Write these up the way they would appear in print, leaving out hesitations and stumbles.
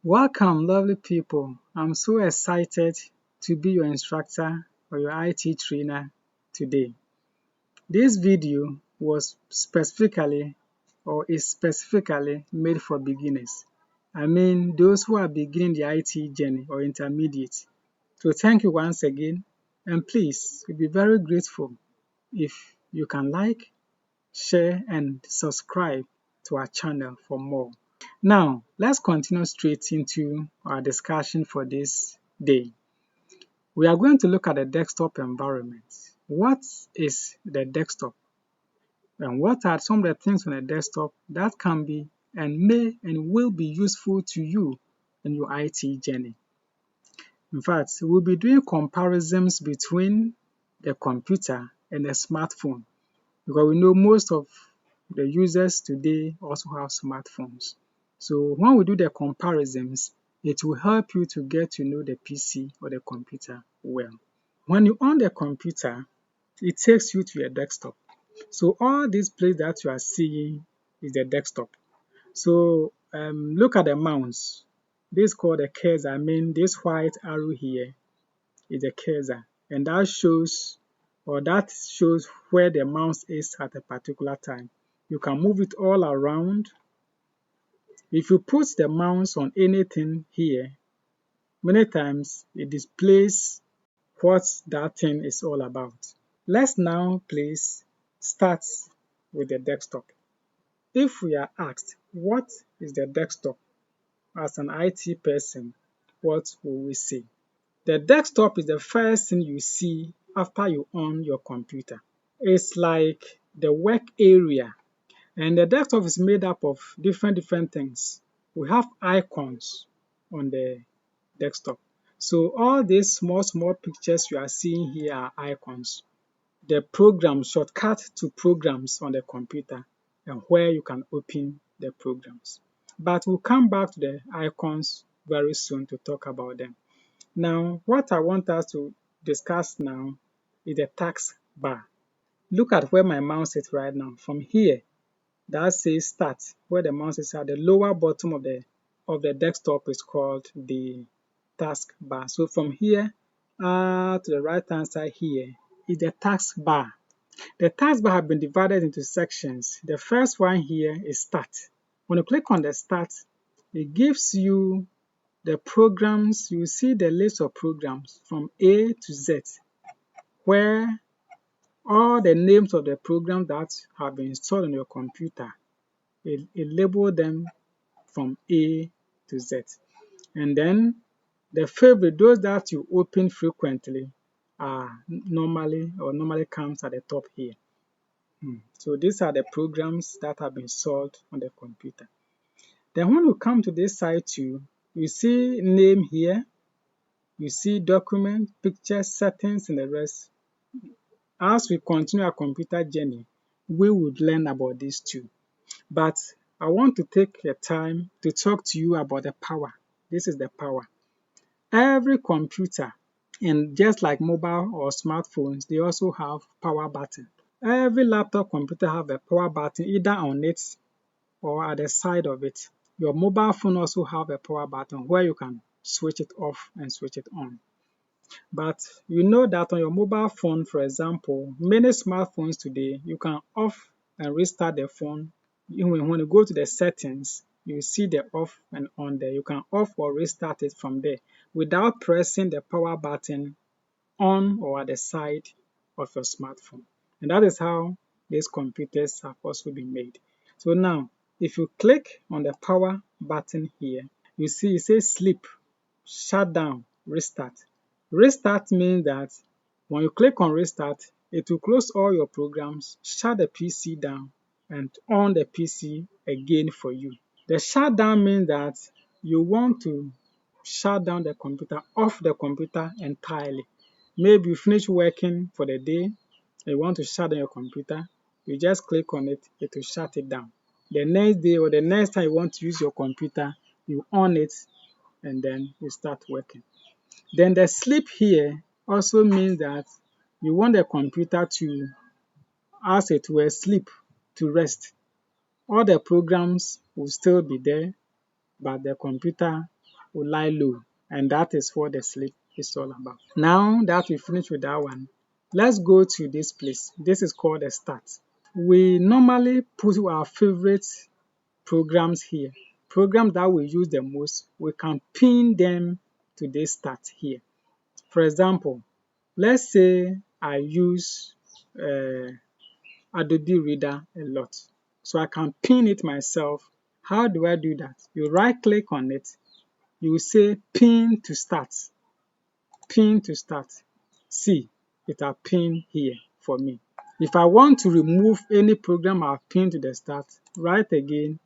Welcome, lovely people. I'm so excited to be your instructor or your IT trainer today. This video was specifically or is specifically made for beginners. I mean, those who are beginning the IT journey or intermediate. So thank you once again, and please, we'll be very grateful if you can like, share, and subscribe to our channel for more. Now, let's continue straight into our discussion for this day. We are going to look at the desktop environment. What is the desktop? And what are some of the things on the desktop that can be and may and will be useful to you in your IT journey? In fact, we'll be doing comparisons between the computer and the smartphone because we know most of the users today also have smartphones. So when we do the comparisons, it will help you to get to know the PC or the computer well. When you on the computer, it takes you to your desktop. So all this place that you are seeing is the desktop. So look at the mouse. This is called the cursor. I mean, this white arrow here is the cursor, and that shows where the mouse is at a particular time. You can move it all around. If you put the mouse on anything here, many times it displays what that thing is all about. Let's now please start with the desktop. If we are asked what is the desktop as an IT person, what will we say? The desktop is the first thing you see after you on your computer. It's like the work area, and the desktop is made up of different things. We have icons on the desktop. So all these small pictures you are seeing here are icons. The program shortcut to programs on the computer and where you can open the programs. But we'll come back to the icons very soon to talk about them. Now, what I want us to discuss now is the taskbar. Look at where my mouse is right now. From here, that says start, where the mouse is at the lower bottom of the desktop is called the taskbar. So from here to the right hand side here is the taskbar. The taskbar has been divided into sections. The first one here is start. When you click on the start, it gives you the programs. You see the list of programs from A to Z, where all the names of the programs that have been installed on your computer, it labels them from A to Z. And then the favorite, those that you open frequently, are normally comes at the top here. So these are the programs that have been installed on the computer. Then when you come to this side too, you see name here, you see document, pictures, settings, and the rest. As we continue our computer journey, we would learn about these too. But I want to take the time to talk to you about the power. This is the power. Every computer, and just like mobile or smartphones, they also have power button. Every laptop computer have a power button either on it or at the side of it. Your mobile phone also have a power button where you can switch it off and switch it on. But you know that on your mobile phone, for example, many smartphones today, you can off and restart the phone. When you go to the settings, you see the off and on there. You can off or restart it from there without pressing the power button on or at the side of your smartphone. And that is how these computers have also been made. So now, if you click on the power button here, you see it says sleep, shut down, restart. Restart means that when you click on restart, it will close all your programs, shut the PC down, and on the PC again for you. The shutdown means that you want to shut down the computer, off the computer entirely. Maybe you finish working for the day, and you want to shut down your computer, you just click on it, it will shut it down. The next day or the next time you want to use your computer, you on it, and then you start working. Then the sleep here also means that you want the computer to, as it were, sleep, to rest. All the programs will still be there, but the computer will lie low, and that is what the sleep is all about. Now that we finish with that one, let's go to this place. This is called the start. We normally put our favorite programs here. Programs that we use the most, we can pin them to this start here. For example, let's say I use Adobe Reader a lot. So I can pin it myself. How do I do that? You right click on it. You will say pin to start. Pin to start. See, it has pinned here for me. If I want to remove any program I've pinned to the start, right again,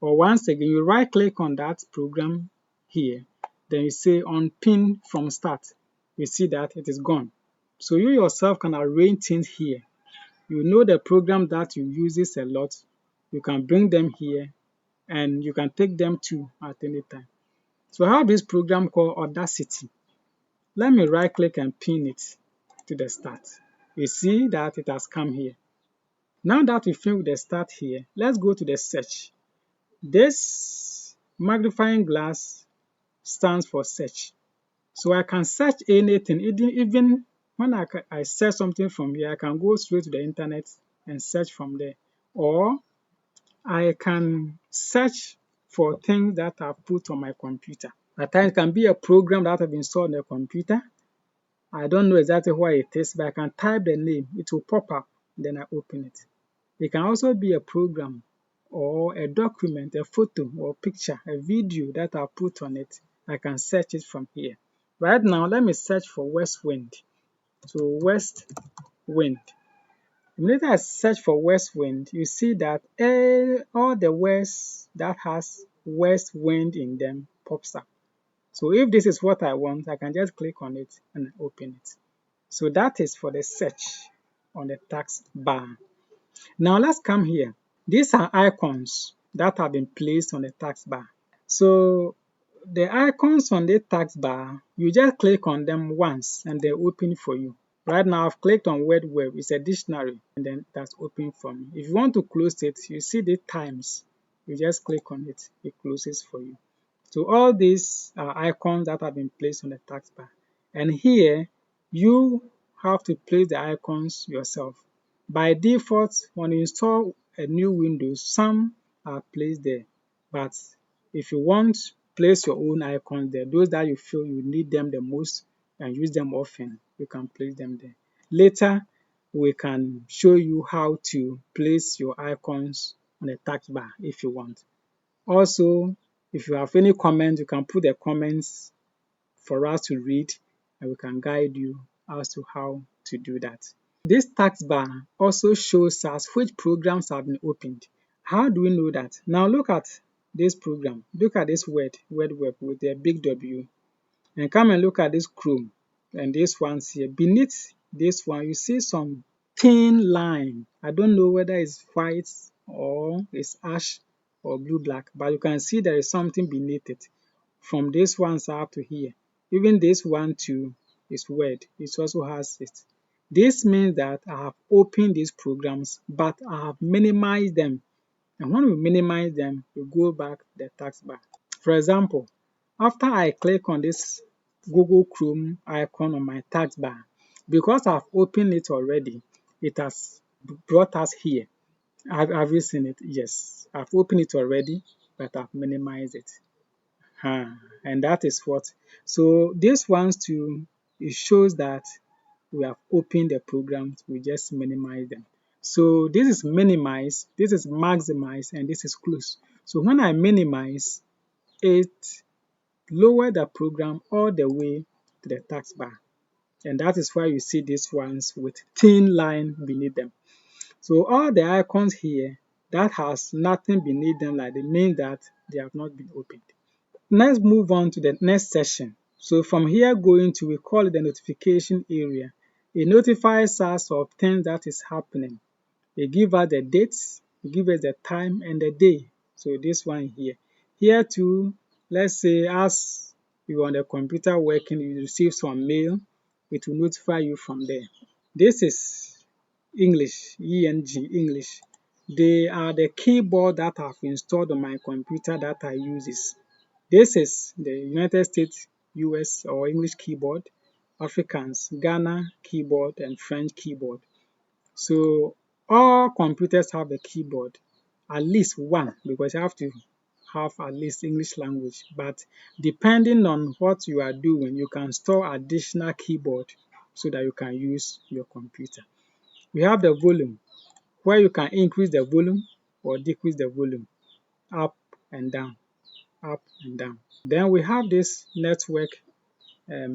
or once again, you right click on that program here. Then you say unpin from start. You see that it is gone. So you yourself can arrange things here. You know the program that you use a lot. You can bring them here and you can take them to at any time. So I have this program called Audacity. Let me right click and pin it to the start. You see that it has come here. Now that we fill the start here, let's go to the search. This magnifying glass stands for search. So I can search anything, even when I search something from here, I can go straight to the internet and search from there. Or I can search for things that I've put on my computer. At times it can be a program that I've installed on the computer. I don't know exactly what it is, but I can type the name. It will pop up, then I open it. It can also be a program or a document, a photo or picture, a video that I put on it. I can search it from here. Right now, let me search for west wind. So west wind. The minute I search for west wind, you see that all the words that has west wind in them pops up. So if this is what I want, I can just click on it and open it. So that is for the search on the taskbar. Now let's come here. These are icons that have been placed on the taskbar. So the icons on the taskbar, you just click on them once and they open for you. Right now I've clicked on word web, it's a dictionary, and then that's open for me. If you want to close it, you see the times. You just click on it, it closes for you. So all these are icons that have been placed on the taskbar. And here, you have to place the icons yourself. By default, when you install a new Windows, some are placed there. But if you want, place your own icons there. Those that you feel you need them the most and use them often, you can place them there. Later, we can show you how to place your icons on the taskbar if you want. Also, if you have any comments, you can put the comments for us to read and we can guide you as to how to do that. This taskbar also shows us which programs have been opened. How do we know that? Now look at this program. Look at this word web with a big W. And come and look at this Chrome and this one's here. Beneath this one, you see some thin line. I don't know whether it's white or it's ash or blue black, but you can see there is something beneath it. From this one up to here. Even this one too is word. It also has it. This means that I have opened these programs, but I have minimized them. And when we minimize them, we go back to the taskbar. For example, after I click on this Google Chrome icon on my taskbar, because I've opened it already, it has brought us here. Have you seen it? Yes. I've opened it already, but I've minimized it. And that is what. So this ones too, it shows that we have opened the programs, we just minimize them. So this is minimize, this is maximize, and this is close. So when I minimize, it lower the program all the way to the taskbar. And that is why you see these ones with thin line beneath them. So all the icons here that has nothing beneath them, like, it means that they have not been opened. Let's move on to the next section. So from here going to, we call it the notification area. It notifies us of things that is happening. It gives us the dates, it gives us the time and the day. So this one here. Here too, let's say as you're on the computer working, you receive some mail, it will notify you from there. This is English, English. They are the keyboard that I've installed on my computer that I use. This is the United States, US or English keyboard, Africans, Ghana keyboard, and French keyboard. So all computers have a keyboard, at least one, because you have to have at least English language. But depending on what you are doing, you can store additional keyboard so that you can use your computer. We have the volume, where you can increase the volume or decrease the volume, up and down, up and down. Then we have this network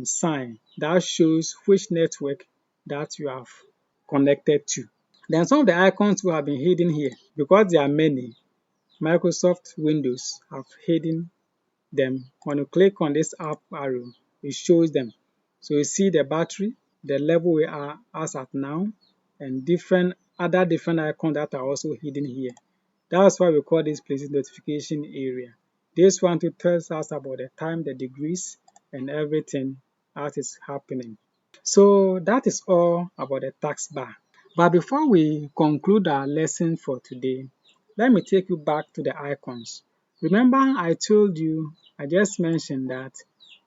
sign that shows which network that you have connected to. Then some of the icons will have been hidden here because there are many. Microsoft Windows have hidden them. When you click on this up arrow, it shows them. So you see the battery, the level we are as at now, and different icons that are also hidden here. That's why we call this place notification area. This one to tell us about the time, the degrees, and everything that is happening. So that is all about the taskbar. But before we conclude our lesson for today, let me take you back to the icons. Remember I told you, I just mentioned that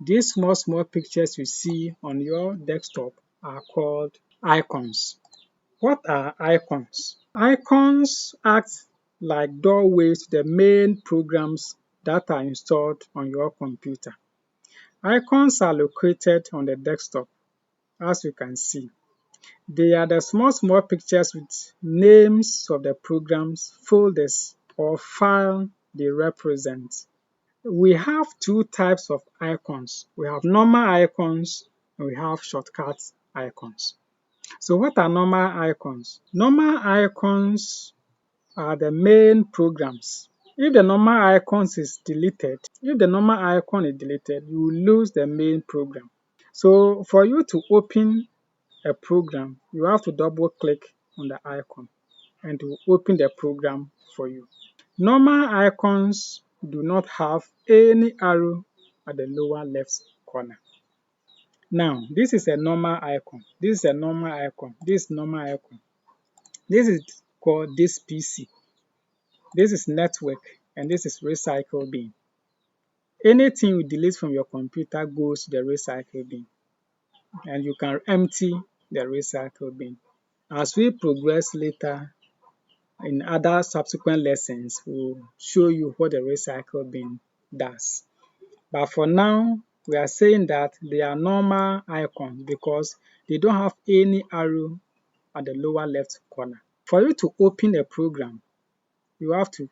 these small pictures you see on your desktop are called icons. What are icons? Icons act like doorways to the main programs that are installed on your computer. Icons are located on the desktop, as you can see. They are the small pictures with names of the programs, folders, or file they represent. We have two types of icons. We have normal icons and we have shortcut icons. So what are normal icons? Normal icons are the main programs. If the normal icon is deleted, you will lose the main program. So for you to open a program, you have to double click on the icon and it will open the program for you. Normal icons do not have any arrow at the lower left corner. Now, this is a normal icon. This is a normal icon. This is normal icon. This is called this PC. This is network and this is recycle bin. Anything you delete from your computer goes to the recycle bin and you can empty the recycle bin. As we progress later in other subsequent lessons, we'll show you what the recycle bin does. But for now, we are saying that they are normal icons because they don't have any arrow at the lower left corner. For you to open a program, you have to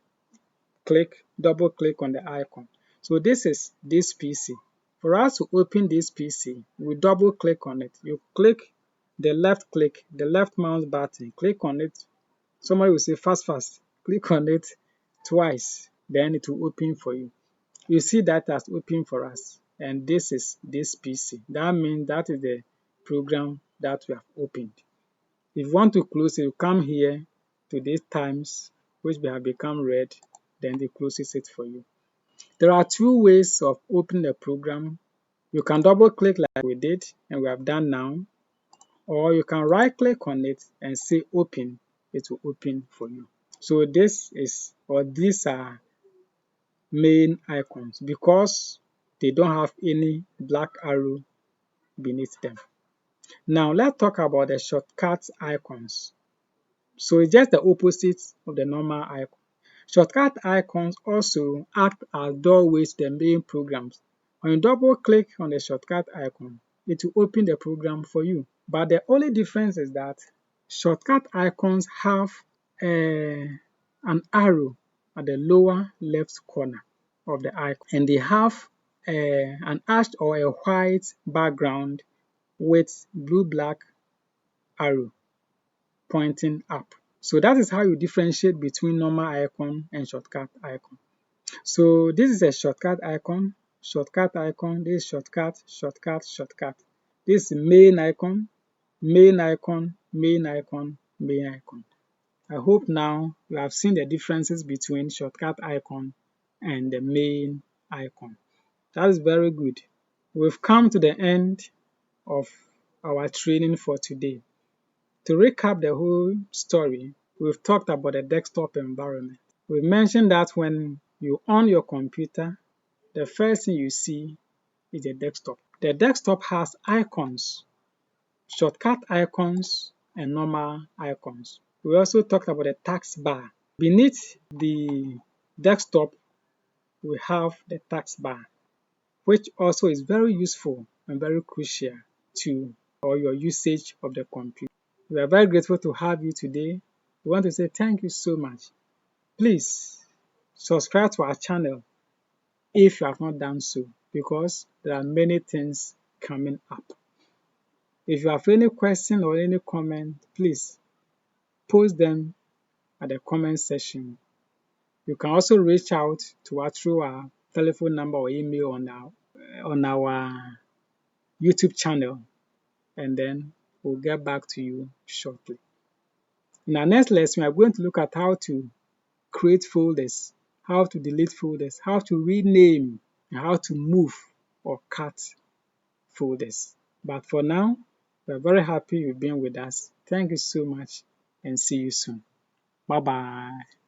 double click on the icon. So this is this PC. For us to open this PC, we double click on it. You click, the left mouse button, click on it. Somebody will say fast, click on it twice, then it will open for you. You see that has opened for us, and this is this PC. That means that is the program that we have opened. If you want to close it, you come here to these times, which will have become red, then it closes it for you. There are two ways of opening a program. You can double click like we did and we have done now, or you can right click on it and say open, it will open for you. So these are main icons because they don't have any black arrow beneath them. Now let's talk about the shortcut icons. So it's just the opposite of the normal icon. Shortcut icons also act as doorways to the main programs. When you double click on the shortcut icon, it will open the program for you. But the only difference is that shortcut icons have an arrow at the lower left corner of the icon, and they have an hashed or a white background with blue-black arrow pointing up. So that is how you differentiate between normal icon and shortcut icon. So this is a shortcut icon, this is shortcut, shortcut. This is main icon, main icon, main icon, main icon. I hope now you have seen the differences between shortcut icon and the main icon. That is very good. We've come to the end of our training for today. To recap the whole story, we've talked about the desktop environment. We mentioned that when you on your computer, the first thing you see is the desktop. The desktop has icons, shortcut icons, and normal icons. We also talked about the taskbar. Beneath the desktop, we have the taskbar, which also is very useful and very crucial to your usage of the computer. We are very grateful to have you today. We want to say thank you so much. Please subscribe to our channel if you have not done so, because there are many things coming up. If you have any question or any comment, please post them at the comment section. You can also reach out to us through our telephone number or email on our YouTube channel, and then we'll get back to you shortly. In our next lesson, we are going to look at how to create folders, how to delete folders, how to rename, and how to move or cut folders. But for now, we're very happy you've been with us. Thank you so much, and see you soon. Bye-bye.